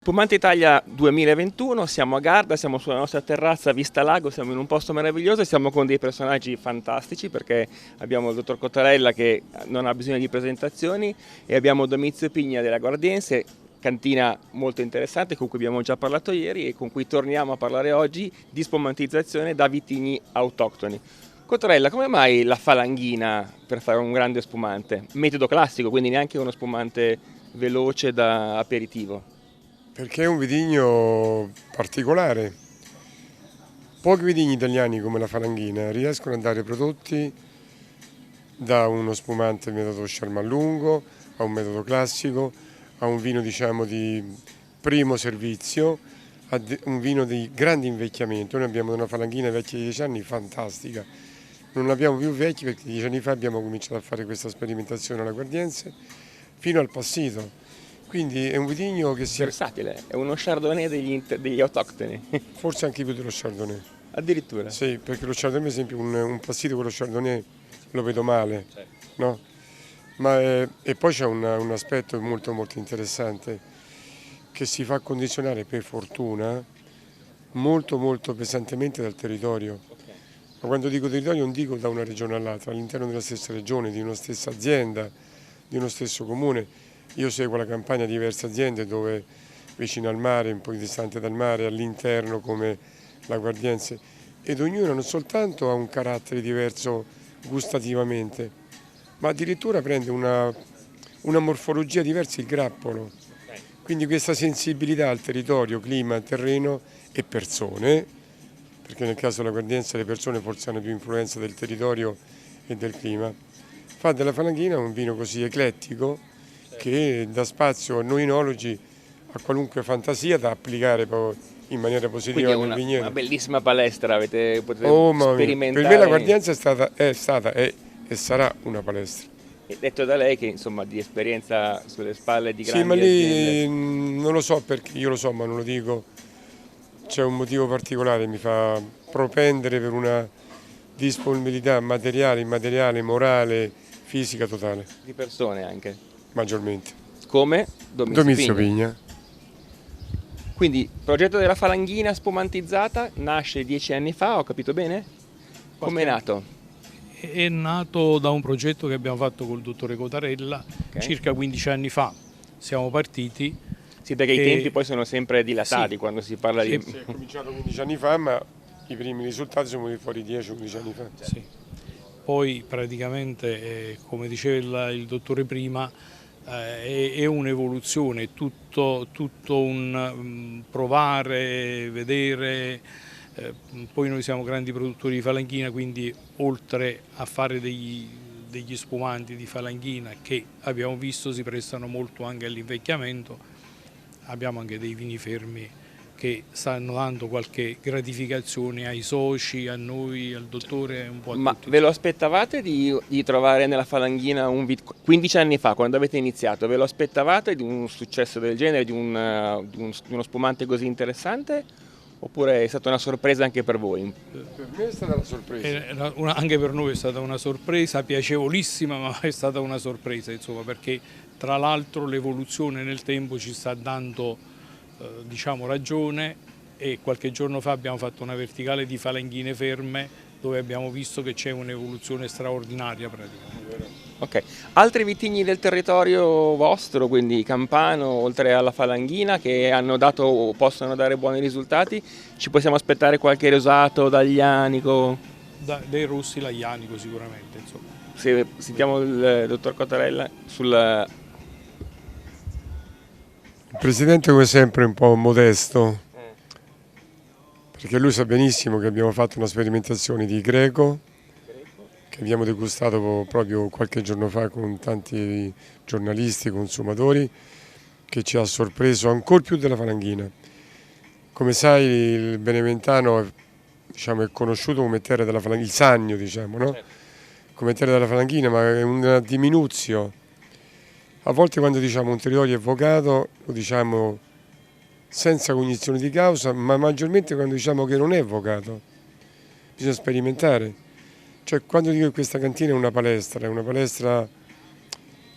Spumante Italia 2021, siamo a Garda, siamo sulla nostra terrazza vista lago, siamo in un posto meraviglioso e siamo con dei personaggi fantastici perché abbiamo il dottor Cottarella che non ha bisogno di presentazioni e abbiamo Domizio Pigna della Guardiense, cantina molto interessante con cui abbiamo già parlato ieri e con cui torniamo a parlare oggi di spumantizzazione da vitigni autoctoni. Cottarella, come mai la falanghina per fare un grande spumante? Metodo classico, quindi neanche uno spumante veloce da aperitivo. Perché è un vitigno particolare. Pochi vitigni italiani come la falanghina riescono a dare prodotti da uno spumante metodo scialmalungo a un metodo classico, a un vino diciamo di primo servizio, a un vino di grande invecchiamento. Noi abbiamo una falanghina vecchia di 10 anni fantastica, non l'abbiamo più vecchi perché 10 anni fa abbiamo cominciato a fare questa sperimentazione alla Guardiense fino al Passito. Quindi è un vitigno che si... Versatile, è uno chardonnay degli autoctoni. Forse anche più dello chardonnay. Addirittura. Sì, perché lo chardonnay, per esempio, un Passito con lo chardonnay lo vedo male, no? E poi c'è un aspetto molto molto interessante che si fa condizionare per fortuna molto molto pesantemente dal territorio. Ma quando dico territorio non dico da una regione all'altra, all'interno della stessa regione, di una stessa azienda, di uno stesso comune. Io seguo la campagna di diverse aziende dove vicino al mare, un po' distante dal mare, all'interno come la Guardiense, ed ognuno non soltanto ha un carattere diverso gustativamente, ma addirittura prende una morfologia diversa il grappolo. Quindi questa sensibilità al territorio, clima, terreno e persone, perché nel caso della Guardiense le persone forse hanno più influenza del territorio e del clima, fa della falanghina un vino così eclettico che dà spazio a noi enologi a qualunque fantasia da applicare poi in maniera positiva nel vigneto. Una bellissima palestra, potete sperimentare. Per me la Guardiense è stata e sarà una palestra. E detto da lei che insomma di esperienza sulle spalle di grandi Sì, ma lì aziende. non lo so perché, io lo so ma non lo dico, c'è un motivo particolare, mi fa propendere per una disponibilità materiale, immateriale, morale, fisica totale. Di persone anche. Maggiormente. Come? Domizio Pigna. Quindi il progetto della falanghina spumantizzata nasce 10 anni fa, ho capito bene? Come è nato? È nato da un progetto che abbiamo fatto col dottore Cottarella circa 15 anni fa. Siamo partiti. Sì, perché i tempi poi sono sempre dilatati quando si parla di... Sì, è cominciato 15 anni fa, ma i primi risultati sono venuti fuori 10-15 anni fa. Sì. Poi praticamente, come diceva il dottore prima, è un'evoluzione, tutto un provare, vedere. Poi noi siamo grandi produttori di falanghina, quindi oltre a fare degli spumanti di falanghina che abbiamo visto si prestano molto anche all'invecchiamento, abbiamo anche dei vini fermi che stanno dando qualche gratificazione ai soci, a noi, al dottore, un po' a Ma tutti. ve lo aspettavate di trovare nella falanghina 15 anni fa, quando avete iniziato, ve lo aspettavate di un successo del genere, di uno spumante così interessante? Oppure è stata una sorpresa anche per voi? Per me è stata una sorpresa. Anche per noi è stata una sorpresa, piacevolissima, ma è stata una sorpresa, insomma, perché tra l'altro l'evoluzione nel tempo ci sta dando diciamo ragione, e qualche giorno fa abbiamo fatto una verticale di falanghine ferme dove abbiamo visto che c'è un'evoluzione straordinaria praticamente. Ok, altri vitigni del territorio vostro, quindi campano, oltre alla falanghina, che hanno dato o possono dare buoni risultati, ci possiamo aspettare qualche rosato, daglianico? Dei rossi l'aglianico sicuramente, insomma. Se sentiamo il dottor Cottarella sul... Il Presidente come sempre è un po' modesto, perché lui sa benissimo che abbiamo fatto una sperimentazione di Greco, che abbiamo degustato proprio qualche giorno fa con tanti giornalisti, consumatori, che ci ha sorpreso ancora più della falanghina. Come sai il Beneventano diciamo, è conosciuto come terra della falanghina, il Sannio diciamo, no? Come terra della falanghina, ma è una diminuzione. A volte quando diciamo un territorio è vocato lo diciamo senza cognizione di causa, ma maggiormente quando diciamo che non è vocato. Bisogna sperimentare. Cioè quando dico che questa cantina è una palestra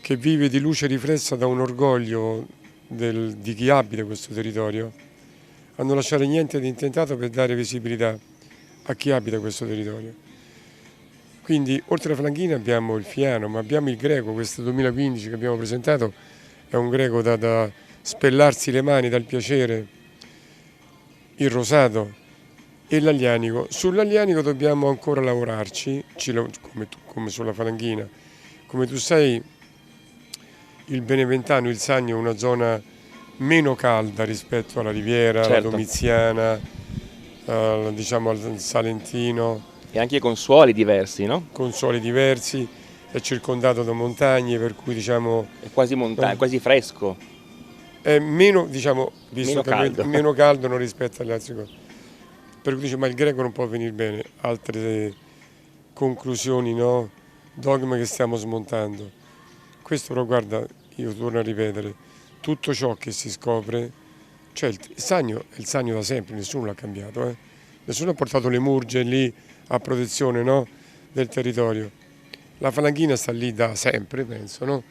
che vive di luce riflessa da un orgoglio di chi abita questo territorio a non lasciare niente di intentato per dare visibilità a chi abita questo territorio. Quindi oltre alla falanghina abbiamo il fiano, ma abbiamo il greco, questo 2015 che abbiamo presentato, è un greco da spellarsi le mani dal piacere, il rosato e l'aglianico. Sull'aglianico dobbiamo ancora lavorarci, come sulla falanghina. Come tu sai, il Beneventano, il Sannio è una zona meno calda rispetto alla Riviera, certo, alla Domiziana, diciamo al Salentino. E anche con suoli diversi, no? Con suoli diversi, è circondato da montagne, per cui diciamo... È quasi quasi fresco. È meno, diciamo, visto meno caldo non rispetto alle altre cose. Per cui dice, ma il greco non può venire bene. Altre conclusioni, no? Dogme che stiamo smontando. Questo però, guarda, io torno a ripetere, tutto ciò che si scopre, cioè il Sannio è il Sannio da sempre, nessuno l'ha cambiato, Nessuno ha portato le murge lì a protezione, no? Del territorio. La falanghina sta lì da sempre, penso, no?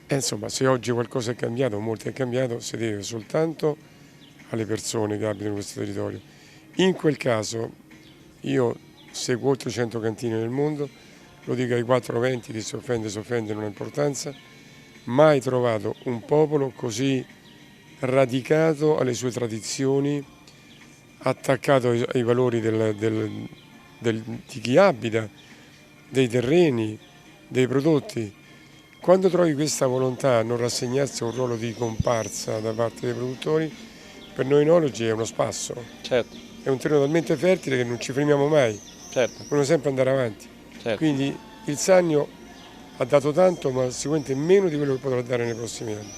E insomma, se oggi qualcosa è cambiato, molto è cambiato, si deve soltanto alle persone che abitano questo territorio. In quel caso, io seguo oltre 100 cantine nel mondo, lo dico ai 420, chi si offende, non ha importanza, mai trovato un popolo così radicato alle sue tradizioni, attaccato ai valori di chi abita, dei terreni, dei prodotti. Quando trovi questa volontà a non rassegnarsi a un ruolo di comparsa da parte dei produttori, per noi enologi è uno spasso. Certo. È un terreno talmente fertile che non ci fermiamo mai, certo, dobbiamo sempre andare avanti. certo. Quindi il Sannio ha dato tanto, ma sicuramente meno di quello che potrà dare nei prossimi anni.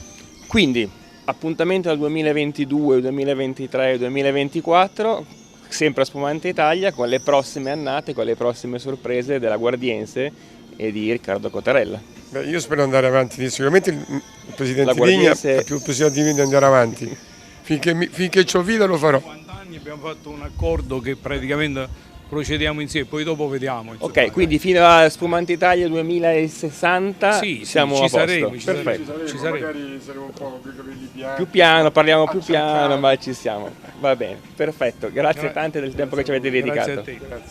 Quindi, appuntamento dal 2022, 2023, 2024, sempre a Spumante Italia, con le prossime annate, con le prossime sorprese della Guardiense e di Riccardo Cottarella. Beh, io spero andare avanti, sicuramente il Presidente Guardiense... Vigna, più il Presidente Vigna di andare avanti, finché c'ho vita lo farò. 50 anni abbiamo fatto un accordo che praticamente procediamo insieme, poi dopo vediamo. Insomma. Ok, quindi fino a Spumante Italia 2060 siamo a posto. Perfetto. Ci saremo. Magari saremo un po' più capelli bianchi. Più piano, parliamo più piano, ma ci siamo. Va bene, perfetto. Grazie tante del tempo che ci avete dedicato. Grazie a te.